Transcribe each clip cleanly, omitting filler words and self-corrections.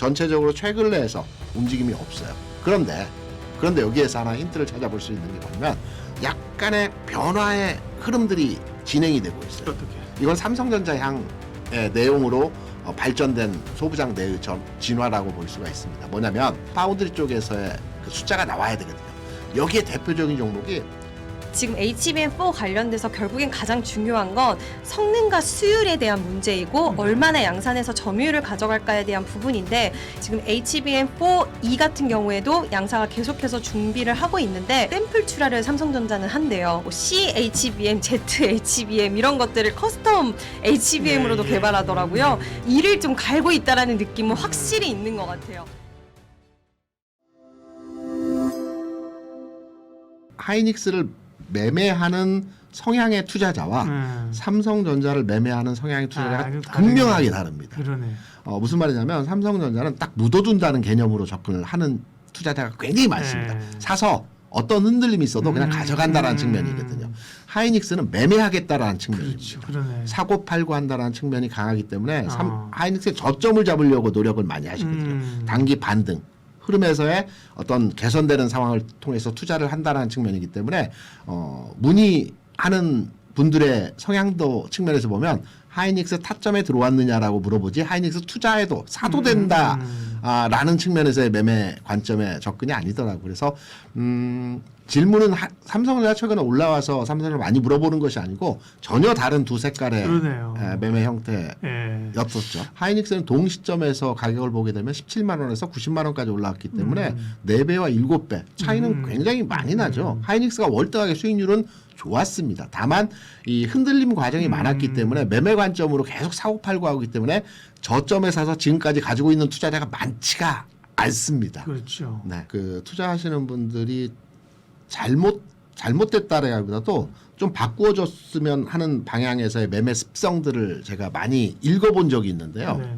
전체적으로 최근래에서 움직임이 없어요. 그런데 여기에서 하나 힌트를 찾아볼 수 있는 게 뭐냐면 약간의 변화의 흐름들이 진행이 되고 있어요. 어떻게? 이건 삼성전자 향의 내용으로 발전된 소부장 내의 진화라고 볼 수가 있습니다. 뭐냐면 파운드리 쪽에서의 그 숫자가 나와야 되거든요. 여기에 대표적인 종목이 지금 HBM4 관련돼서 결국엔 가장 중요한 건 성능과 수율에 대한 문제이고 얼마나 양산해서 점유율을 가져갈까에 대한 부분인데 지금 HBM4E 같은 경우에도 양사가 계속해서 준비를 하고 있는데 샘플 출하를 삼성전자는 한대요. 뭐 CHBM, ZHBM 이런 것들을 커스텀 HBM으로도 개발하더라고요. 이를 좀 갈고 있다라는 느낌은 확실히 있는 것 같아요. 하이닉스를 매매하는 성향의 투자자와 삼성전자를 매매하는 성향의 투자자가 극명하게 다릅니다. 그러네. 무슨 말이냐면 삼성전자는 딱 묻어둔다는 개념으로 접근을 하는 투자자가 굉장히 많습니다. 사서 어떤 흔들림이 있어도 그냥 가져간다라는 측면이거든요. 하이닉스는 매매하겠다라는 측면입니다. 그렇죠. 그러네. 사고 팔고 한다라는 측면이 강하기 때문에 하이닉스의 저점을 잡으려고 노력을 많이 하시거든요. 단기 반등. 흐름에서의 어떤 개선되는 상황을 통해서 투자를 한다는 측면이기 때문에 문의하는 분들의 성향도 측면에서 보면 하이닉스 타점에 들어왔느냐라고 물어보지 하이닉스 투자해도 사도 된다 라는 측면에서의 매매 관점의 접근이 아니더라고요. 그래서 질문은 삼성전자 최근에 올라와서 삼성을 많이 물어보는 것이 아니고 전혀 다른 두 색깔의 매매 형태였었죠. 하이닉스는 동시점에서 가격을 보게 되면 17만 원에서 90만 원까지 올라왔기 때문에 4배와 7배 차이는 굉장히 많이 나죠. 하이닉스가 월등하게 수익률은 좋았습니다. 다만 이 흔들림 과정이 많았기 때문에 매매 관점으로 계속 사고 팔고 하기 때문에 저점에 사서 지금까지 가지고 있는 투자자가 많지가 않습니다. 그렇죠. 네, 그 투자하시는 분들이 잘못됐다라기보다도 좀 바꾸어졌으면 하는 방향에서의 매매 습성들을 제가 많이 읽어본 적이 있는데요. 네.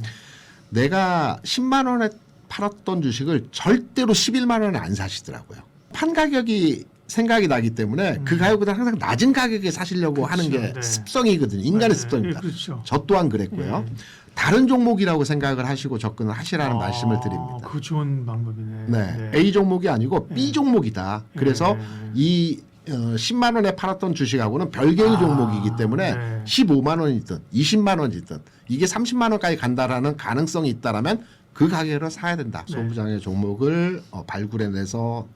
내가 10만 원에 팔았던 주식을 절대로 11만 원에 안 사시더라고요. 판 가격이 생각이 나기 때문에 그 가격보다 항상 낮은 가격에 사시려고 하는 게 습성이거든요. 인간의 습성입니다. 그렇죠. 저 또한 그랬고요. 다른 종목이라고 생각을 하시고 접근을 하시라는 말씀을 드립니다. 그 좋은 방법이네. 네. A 종목이 아니고 B 종목이다. 그래서 이 10만 원에 팔았던 주식하고는 별개의 종목이기 때문에 15만 원이든 20만 원이든 이게 30만 원까지 간다라는 가능성이 있다라면 그 가격으로 사야 된다. 소부장의 종목을 발굴해내서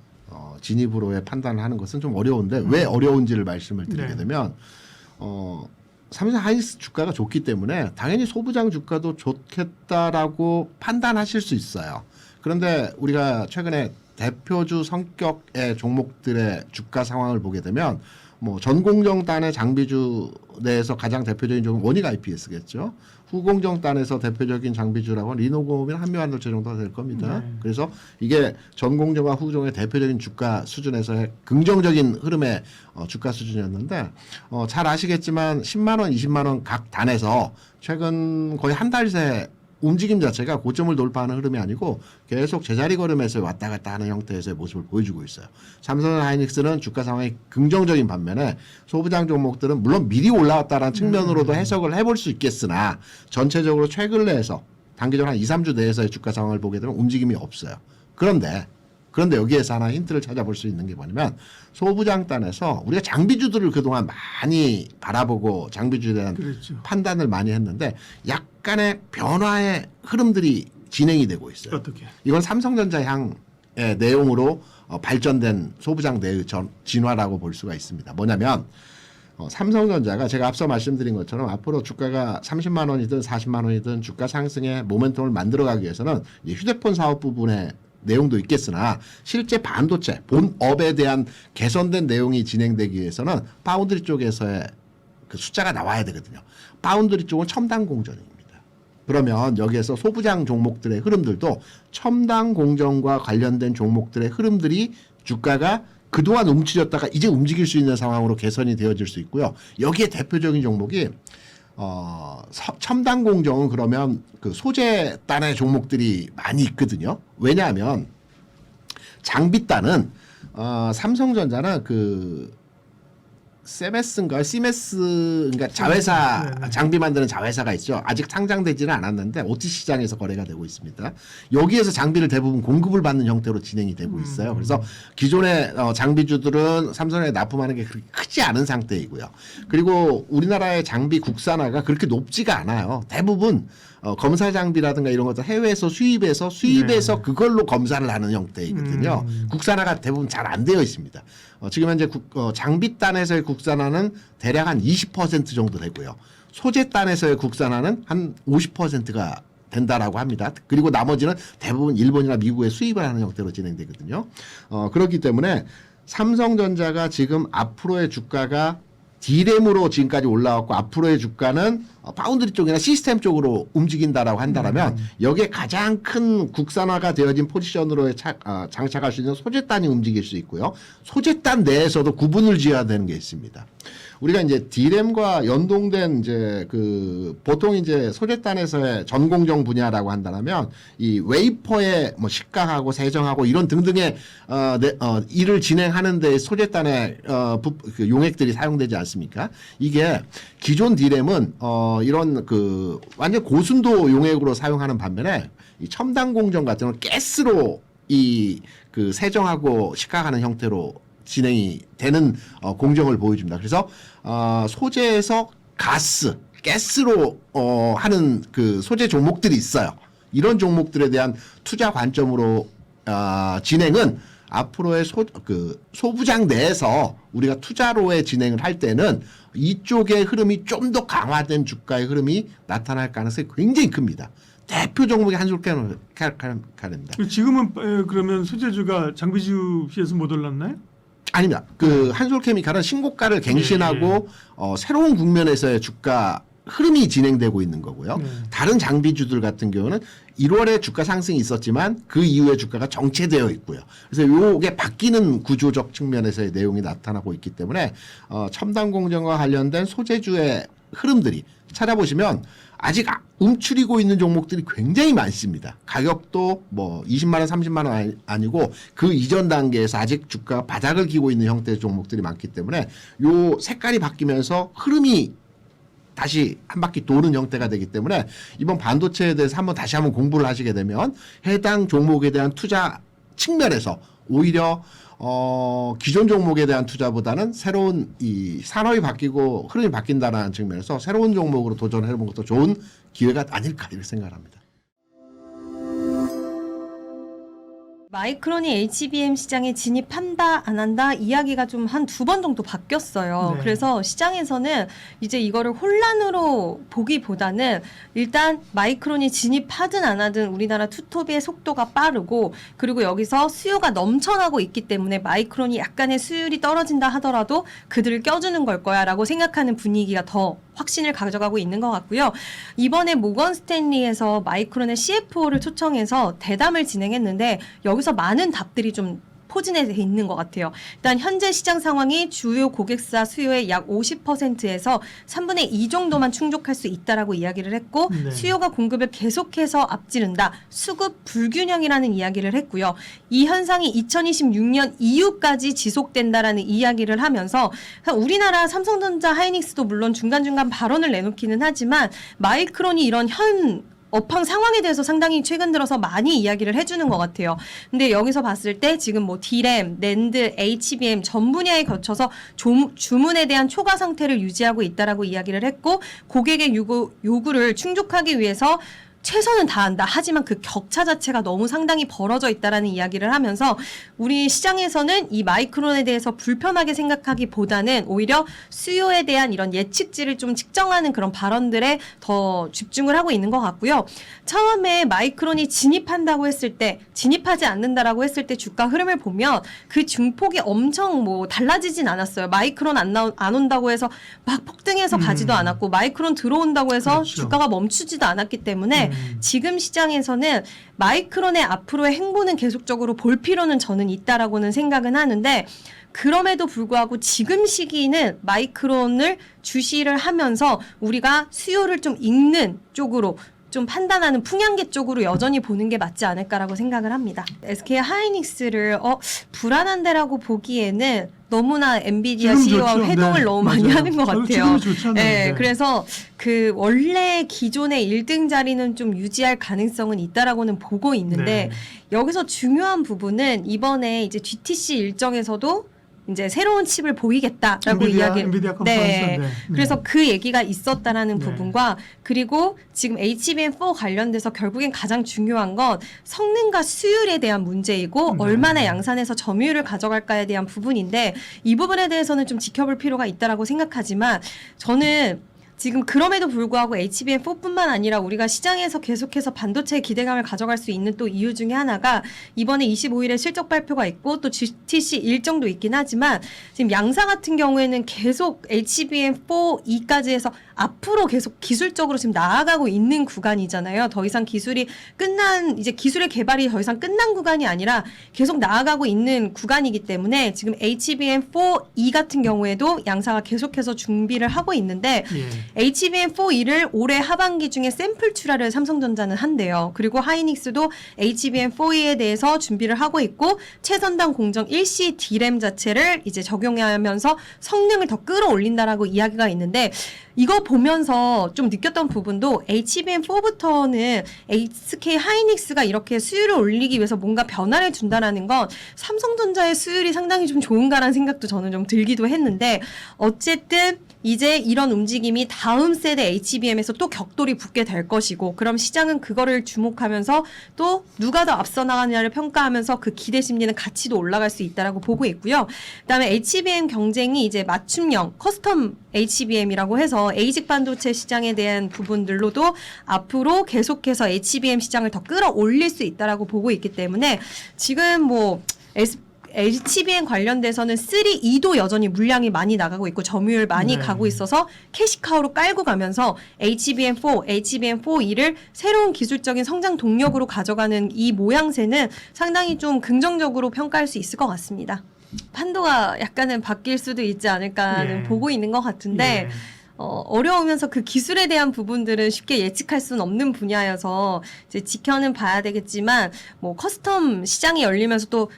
진입으로의 판단을 하는 것은 좀 어려운데 왜 어려운지를 말씀을 드리게 되면 삼성 하이닉스 주가가 좋기 때문에 당연히 소부장 주가도 좋겠다라고 판단하실 수 있어요. 그런데 우리가 최근에 대표주 성격의 종목들의 주가 상황을 보게 되면 뭐 전공정단의 장비주 내에서 가장 대표적인 종목은 원익 IPS겠죠. 후공정단에서 대표적인 장비주라고 리노공업이나 한미환경제 정도가 될 겁니다. 그래서 이게 전공정과 후공정의 대표적인 주가 수준에서의 긍정적인 흐름의 주가 수준이었는데 잘 아시겠지만 10만 원, 20만 원 각 단에서 최근 거의 한 달 새 움직임 자체가 고점을 돌파하는 흐름이 아니고 계속 제자리 걸음에서 왔다 갔다 하는 형태에서의 모습을 보여주고 있어요. 삼성 하이닉스는 주가 상황이 긍정적인 반면에 소부장 종목들은 물론 미리 올라왔다는 측면으로도 해석을 해볼 수 있겠으나 전체적으로 최근래에서 단기적으로 한 2, 3주 내에서의 주가 상황을 보게 되면 움직임이 없어요. 그런데 여기에서 하나 힌트를 찾아볼 수 있는 게 뭐냐면 소부장단에서 우리가 장비주들을 그동안 많이 바라보고 장비주에 대한 판단을 많이 했는데 약간의 변화의 흐름들이 진행이 되고 있어요. 어떻게? 이건 삼성전자 향의 내용으로 발전된 소부장 내의 진화라고 볼 수가 있습니다. 뭐냐면 삼성전자가 제가 앞서 말씀드린 것처럼 앞으로 주가가 30만 원이든 40만 원이든 주가 상승의 모멘텀을 만들어가기 위해서는 휴대폰 사업 부분에 내용도 있겠으나 실제 반도체 본업에 대한 개선된 내용이 진행되기 위해서는 파운드리 쪽에서의 그 숫자가 나와야 되거든요. 파운드리 쪽은 첨단 공정입니다. 그러면 여기에서 소부장 종목들의 흐름들도 첨단 공정과 관련된 종목들의 흐름들이 주가가 그동안 움츠렸다가 이제 움직일 수 있는 상황으로 개선이 되어질 수 있고요. 여기에 대표적인 종목이 첨단 공정은 그러면 그 소재단의 종목들이 많이 있거든요. 왜냐하면 장비단은 삼성전자는 그 세메스인가 시메스 그러니까 자회사 네네. 장비 만드는 자회사가 있죠. 아직 상장되지는 않았는데 OT 시장에서 거래가 되고 있습니다. 여기에서 장비를 대부분 공급을 받는 형태로 진행이 되고 있어요. 그래서 기존의 장비주들은 삼성에 납품하는 게 그렇게 크지 않은 상태이고요. 그리고 우리나라의 장비 국산화가 그렇게 높지가 않아요. 대부분 검사 장비라든가 이런 것들 해외에서 수입해서 네. 그걸로 검사를 하는 형태이거든요. 국산화가 대부분 잘 안 되어 있습니다. 지금 현재 장비단에서의 국산화는 대략 한 20% 정도 되고요. 소재단에서의 국산화는 한 50%가 된다라고 합니다. 그리고 나머지는 대부분 일본이나 미국에 수입을 하는 형태로 진행되거든요. 그렇기 때문에 삼성전자가 지금 앞으로의 주가가 D램으로 지금까지 올라왔고 앞으로의 주가는 파운드리 쪽이나 시스템 쪽으로 움직인다라고 한다면 여기에 가장 큰 국산화가 되어진 포지션으로 장착할 수 있는 소재단이 움직일 수 있고요. 소재단 내에서도 구분을 지어야 되는 게 있습니다. 우리가 이제 D램과 연동된 이제 보통 이제 소재단에서의 전공정 분야라고 한다면 이 웨이퍼의 뭐 식각하고 세정하고 이런 등등의 일을 진행하는 데 소재단의 용액들이 사용되지 않습니까? 이게 기존 D램은 이런 완전 고순도 용액으로 사용하는 반면에 이 첨단 공정 같은 건 가스로 세정하고 식각하는 형태로 진행이 되는 공정을 보여줍니다. 그래서 소재에서 가스로 하는 소재 종목들이 있어요. 이런 종목들에 대한 투자 관점으로 진행은 앞으로의 소부장 내에서 우리가 투자로의 진행을 할 때는 이쪽의 흐름이 좀 더 강화된 주가의 흐름이 나타날 가능성이 굉장히 큽니다. 대표 종목이 한솔카입니다. 지금은 그러면 소재주가 장비주 피해서 못 올랐나요? 아닙니다. 한솔케미칼은 신고가를 갱신하고 새로운 국면에서의 주가 흐름이 진행되고 있는 거고요. 다른 장비주들 같은 경우는 1월에 주가 상승이 있었지만 그 이후에 주가가 정체되어 있고요. 그래서 요게 바뀌는 구조적 측면에서의 내용이 나타나고 있기 때문에 첨단 공정과 관련된 소재주의 흐름들이 찾아보시면 아직 움츠리고 있는 종목들이 굉장히 많습니다. 가격도 뭐 20만 원, 30만 원 아니고 그 이전 단계에서 아직 주가가 바닥을 기고 있는 형태의 종목들이 많기 때문에 요 색깔이 바뀌면서 흐름이 다시 한 바퀴 도는 형태가 되기 때문에 이번 반도체에 대해서 다시 한번 공부를 하시게 되면 해당 종목에 대한 투자 측면에서 오히려 기존 종목에 대한 투자보다는 새로운 이 산업이 바뀌고 흐름이 바뀐다는 측면에서 새로운 종목으로 도전해보는 것도 좋은 기회가 아닐까 이렇게 생각합니다. 마이크론이 HBM 시장에 진입한다 안 한다 이야기가 좀 한 2번 정도 바뀌었어요. 네. 그래서 시장에서는 이제 이거를 혼란으로 보기보다는 일단 마이크론이 진입하든 안 하든 우리나라 투톱의 속도가 빠르고 그리고 여기서 수요가 넘쳐나고 있기 때문에 마이크론이 약간의 수율이 떨어진다 하더라도 그들을 껴주는 걸 거야 라고 생각하는 분위기가 더 확신을 가져가고 있는 것 같고요. 이번에 모건 스탠리에서 마이크론의 CFO를 초청해서 대담을 진행했는데 여기서 많은 답들이 좀 포진해 있는 것 같아요. 일단 현재 시장 상황이 주요 고객사 수요의 약 50%에서 3분의 2 정도만 충족할 수 있다라고 이야기를 했고 네. 수요가 공급을 계속해서 앞지른다. 수급 불균형이라는 이야기를 했고요. 이 현상이 2026년 이후까지 지속된다라는 이야기를 하면서 우리나라 삼성전자 하이닉스도 물론 중간중간 발언을 내놓기는 하지만 마이크론이 이런 업황 상황에 대해서 상당히 최근 들어서 많이 이야기를 해주는 것 같아요. 근데 여기서 봤을 때 지금 뭐 D램, 낸드, HBM 전 분야에 거쳐서 주문에 대한 초과 상태를 유지하고 있다라고 이야기를 했고 고객의 요구를 충족하기 위해서 최선은 다한다. 하지만 그 격차 자체가 너무 상당히 벌어져 있다라는 이야기를 하면서 우리 시장에서는 이 마이크론에 대해서 불편하게 생각하기보다는 오히려 수요에 대한 이런 예측치를 좀 측정하는 그런 발언들에 더 집중을 하고 있는 것 같고요. 처음에 마이크론이 진입한다고 했을 때, 진입하지 않는다라고 했을 때 주가 흐름을 보면 그 중폭이 엄청 뭐 달라지진 않았어요. 마이크론 안 온다고 해서 막 폭등해서 가지도 않았고 마이크론 들어온다고 해서 그렇죠. 주가가 멈추지도 않았기 때문에 지금 시장에서는 마이크론의 앞으로의 행보는 계속적으로 볼 필요는 저는 있다라고는 생각은 하는데 그럼에도 불구하고 지금 시기는 마이크론을 주시를 하면서 우리가 수요를 좀 읽는 쪽으로 좀 판단하는 풍향계 쪽으로 여전히 보는 게 맞지 않을까라고 생각을 합니다. SK 하이닉스를 불안한데라고 보기에는 너무나 엔비디아 지금 CEO와 좋죠. 회동을 네, 너무 많이 맞아요. 하는 것 같아요. 지금은 좋지 않나요? 네, 네. 그래서 그 원래 기존의 1등 자리는 좀 유지할 가능성은 있다라고는 보고 있는데 네. 여기서 중요한 부분은 이번에 이제 GTC 일정에서도 이제 새로운 칩을 보이겠다라고 엔비디아 컨퍼런스. 네. 네. 그래서 그 얘기가 있었다라는 네. 부분과 그리고 지금 HBM4 관련돼서 결국엔 가장 중요한 건 성능과 수율에 대한 문제이고 네. 얼마나 양산에서 점유율을 가져갈까에 대한 부분인데 이 부분에 대해서는 좀 지켜볼 필요가 있다라고 생각하지만 저는 지금 그럼에도 불구하고 HBM4뿐만 아니라 우리가 시장에서 계속해서 반도체의 기대감을 가져갈 수 있는 또 이유 중에 하나가 이번에 25일에 실적 발표가 있고 또 GTC 일정도 있긴 하지만 지금 양사 같은 경우에는 계속 HBM4E까지 해서 앞으로 계속 기술적으로 지금 나아가고 있는 구간이잖아요. 더 이상 기술이 이제 기술의 개발이 더 이상 끝난 구간이 아니라 계속 나아가고 있는 구간이기 때문에 지금 HBM4E 같은 경우에도 양사가 계속해서 준비를 하고 있는데 예. HBM4E를 올해 하반기 중에 샘플 출하를 삼성전자는 한대요. 그리고 하이닉스도 HBM4E에 대해서 준비를 하고 있고 최선단 공정 1C D램 자체를 이제 적용하면서 성능을 더 끌어올린다라고 이야기가 있는데 이거 보면서 좀 느꼈던 부분도 HBM4부터는 SK 하이닉스가 이렇게 수율을 올리기 위해서 뭔가 변화를 준다라는 건 삼성전자의 수율이 상당히 좀 좋은가라는 생각도 저는 좀 들기도 했는데 어쨌든 이제 이런 움직임이 다음 세대 HBM에서 또 격돌이 붙게 될 것이고 그럼 시장은 그거를 주목하면서 또 누가 더 앞서 나가느냐를 평가하면서 그 기대 심리는 같이도 올라갈 수 있다라고 보고 있고요. 그다음에 HBM 경쟁이 이제 맞춤형 커스텀 HBM이라고 해서 에이직 반도체 시장에 대한 부분들로도 앞으로 계속해서 HBM 시장을 더 끌어올릴 수 있다라고 보고 있기 때문에 지금 뭐 HBM 관련돼서는 3E도 여전히 물량이 많이 나가고 있고 점유율 많이 네. 가고 있어서 캐시카우로 깔고 가면서 HBM4, HBM4E를 새로운 기술적인 성장 동력으로 가져가는 이 모양새는 상당히 좀 긍정적으로 평가할 수 있을 것 같습니다. 판도가 약간은 바뀔 수도 있지 않을까는 예. 보고 있는 것 같은데 예. 어려우면서 그 기술에 대한 부분들은 쉽게 예측할 수는 없는 분야여서 이제 지켜는 봐야 되겠지만 뭐 커스텀 시장이 열리면서 또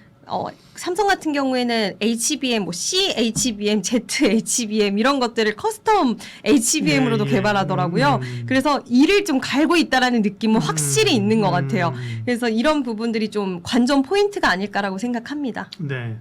삼성 같은 경우에는 HBM, 뭐 CHBM, ZHBM 이런 것들을 커스텀 HBM으로도 예, 예. 개발하더라고요. 그래서 이를 좀 갈고 있다라는 느낌은 확실히 있는 것 같아요. 음. 그래서 이런 부분들이 좀 관전 포인트가 아닐까라고 생각합니다. 네.